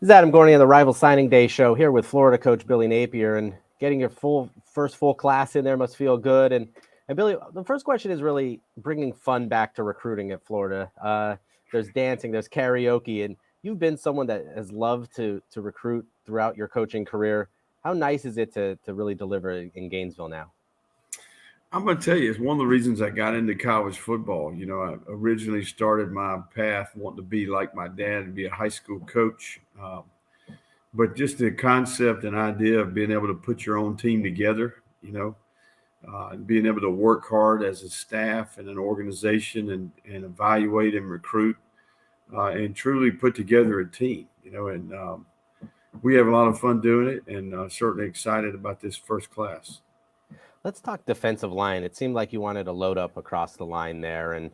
This is Adam Gorney on the Rival Signing Day show here with Florida coach Billy Napier, and getting your first full class in there must feel good. And Billy, the first question is really bringing fun back to recruiting at Florida. There's dancing, there's karaoke, and you've been someone that has loved to recruit throughout your coaching career. How nice is it to really deliver in Gainesville now? I'm going to tell you, it's one of the reasons I got into college football. I originally started my path wanting to be like my dad and be a high school coach. But just the concept and idea of being able to put your own team together, and being able to work hard as a staff and an organization and evaluate and recruit and truly put together a team, and we have a lot of fun doing it and certainly excited about this first class. Let's talk defensive line. It seemed like you wanted to load up across the line there. And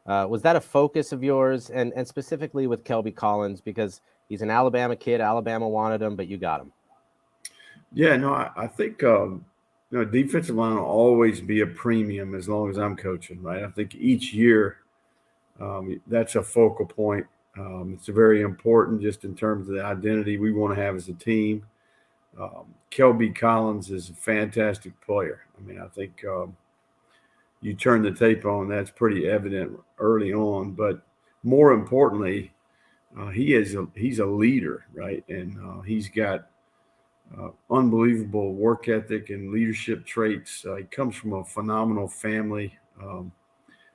was that a focus of yours? And specifically with Kelby Collins, because he's an Alabama kid. Alabama wanted him, but you got him. Yeah, no, I think defensive line will always be a premium as long as I'm coaching, right? I think each year that's a focal point. It's very important just in terms of the identity we want to have as a team. Kelby Collins is a fantastic player. I mean, I think you turn the tape on, that's pretty evident early on. But more importantly, he's a leader, right? And he's got unbelievable work ethic and leadership traits. He comes from a phenomenal family.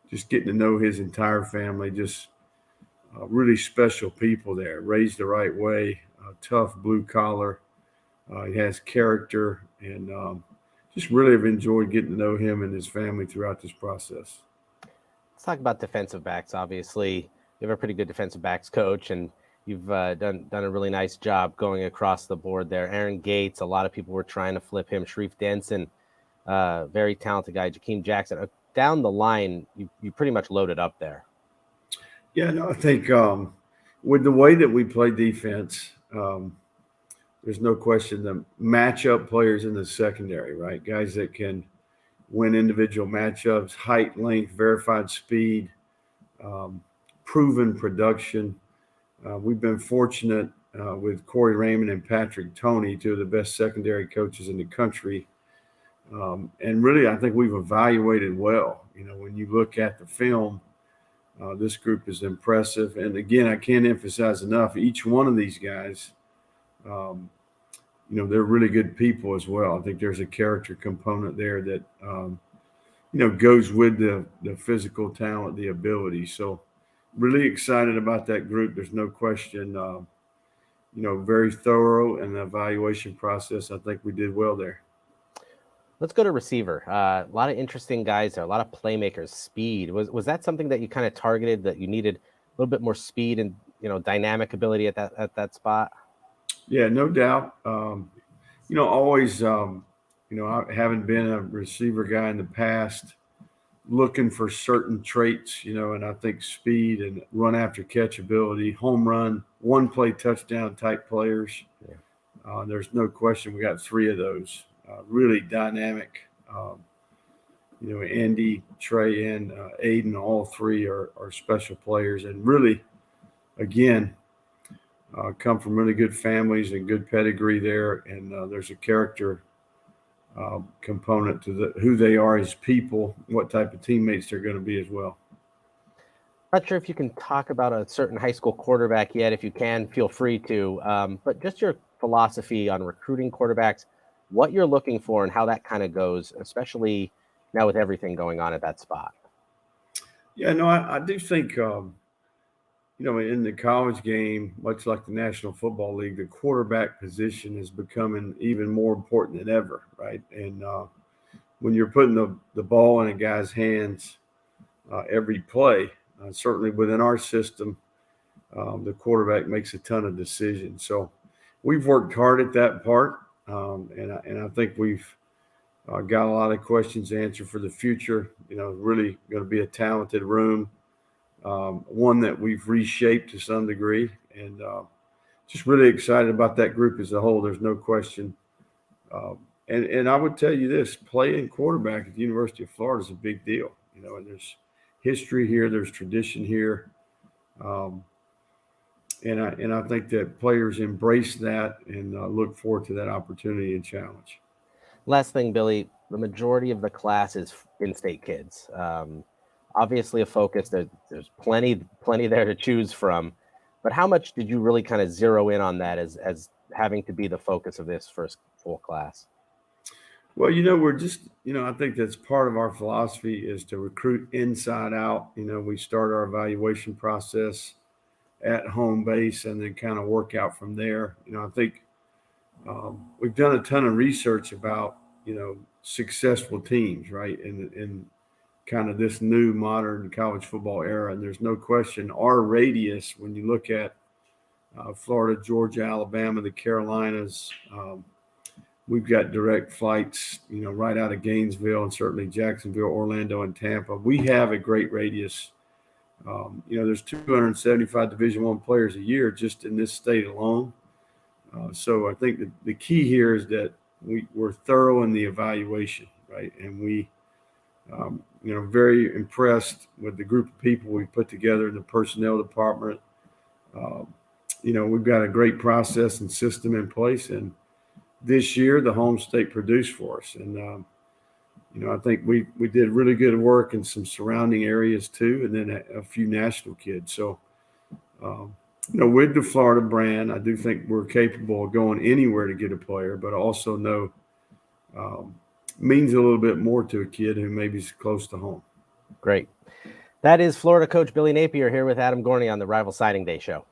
Just getting to know his entire family, just really special people there, raised the right way, tough blue collar. He has character, and just really have enjoyed getting to know him and his family throughout this process. Let's talk about defensive backs. Obviously, you have a pretty good defensive backs coach, and you've done a really nice job going across the board there. Aaron Gates, a lot of people were trying to flip him. Sharif Denson, very talented guy. Jakeem Jackson. Down the line, you pretty much loaded up there. Yeah, no, I think with the way that we play defense, there's no question the matchup players in the secondary, right? Guys that can win individual matchups, height, length, verified speed, proven production. We've been fortunate with Corey Raymond and Patrick Toney, two of the best secondary coaches in the country. And really, I think we've evaluated well. When you look at the film, this group is impressive. And again, I can't emphasize enough, each one of these guys, they're really good people as well. I think there's a character component there that, goes with the physical talent, the ability. So really excited about that group. There's no question, very thorough in the evaluation process. I think we did well there. Let's go to receiver. A lot of interesting guys there, a lot of playmakers, speed. Was that something that you kind of targeted, that you needed a little bit more speed and, dynamic ability at that spot? Yeah, no doubt. Always, I haven't been a receiver guy in the past, looking for certain traits, and I think speed and run after catch ability, home run, one play touchdown type players. Yeah. There's no question we got three of those. Really dynamic. Andy, Trey, and Aiden, all three are special players, and really, again, come from really good families and good pedigree there. And there's a character component to who they are as people, what type of teammates they're going to be as well. Not sure if you can talk about a certain high school quarterback yet. If you can, feel free to. But just your philosophy on recruiting quarterbacks, what you're looking for and how that kind of goes, especially now with everything going on at that spot. Yeah, no, I do think, in the college game, much like the National Football League, the quarterback position is becoming even more important than ever, right? And when you're putting the ball in a guy's hands every play, certainly within our system, the quarterback makes a ton of decisions. So we've worked hard at that part. And I think we've got a lot of questions answered for the future. Really going to be a talented room, one that we've reshaped to some degree, and just really excited about that group as a whole. There's no question. And I would tell you this: playing quarterback at the University of Florida is a big deal. And there's history here, there's tradition here. And I think that players embrace that and look forward to that opportunity and challenge. Last thing, Billy, the majority of the class is in-state kids. Obviously a focus. There's plenty there to choose from. But how much did you really kind of zero in on that as having to be the focus of this first full class? Well, we're just, I think that's part of our philosophy is to recruit inside out. We start our evaluation process at home base and then kind of work out from there. I think we've done a ton of research about, successful teams, right? In kind of this new modern college football era. And there's no question our radius, when you look at Florida, Georgia, Alabama, the Carolinas, we've got direct flights, right out of Gainesville and certainly Jacksonville, Orlando, and Tampa. We have a great radius. There's 275 Division I players a year just in this state alone. So I think the key here is that we're thorough in the evaluation, right? And we, very impressed with the group of people we put together in the personnel department. We've got a great process and system in place, and this year the home state produced for us. And, I think we did really good work in some surrounding areas too, and then a few national kids. So, with the Florida brand, I do think we're capable of going anywhere to get a player, but I also know means a little bit more to a kid who maybe is close to home. Great. That is Florida coach Billy Napier here with Adam Gorney on the Rival Signing Day Show.